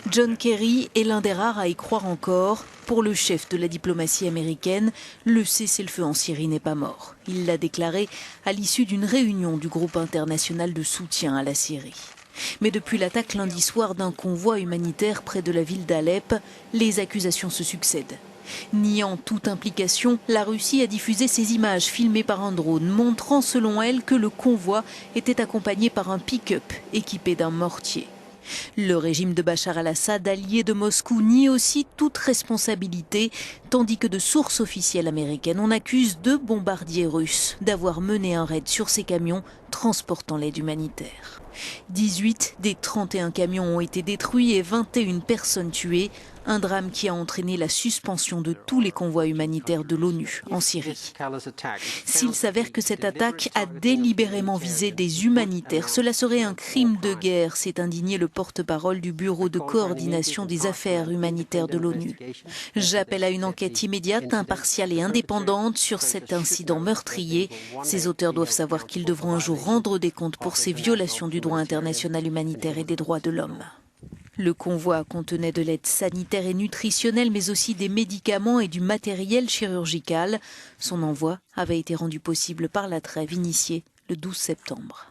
John Kerry est l'un des rares à y croire encore. Pour le chef de la diplomatie américaine, le cessez-le-feu en Syrie n'est pas mort. Il l'a déclaré à l'issue d'une réunion du groupe international de soutien à la Syrie. Mais depuis l'attaque lundi soir d'un convoi humanitaire près de la ville d'Alep, les accusations se succèdent. Niant toute implication, la Russie a diffusé ces images filmées par un drone, montrant selon elle que le convoi était accompagné par un pick-up équipé d'un mortier. Le régime de Bachar al-Assad, allié de Moscou, nie aussi toute responsabilité, tandis que de sources officielles américaines, on accuse 2 bombardiers russes d'avoir mené un raid sur ces camions transportant l'aide humanitaire. 18 des 31 camions ont été détruits et 21 personnes tuées. Un drame qui a entraîné la suspension de tous les convois humanitaires de l'ONU en Syrie. S'il s'avère que cette attaque a délibérément visé des humanitaires, cela serait un crime de guerre, s'est indigné le porte-parole du Bureau de coordination des affaires humanitaires de l'ONU. J'appelle à une enquête immédiate, impartiale et indépendante sur cet incident meurtrier. Ces auteurs doivent savoir qu'ils devront un jour rendre des comptes pour ces violations du droit international humanitaire et des droits de l'homme. Le convoi contenait de l'aide sanitaire et nutritionnelle, mais aussi des médicaments et du matériel chirurgical. Son envoi avait été rendu possible par la trêve initiée le 12 septembre.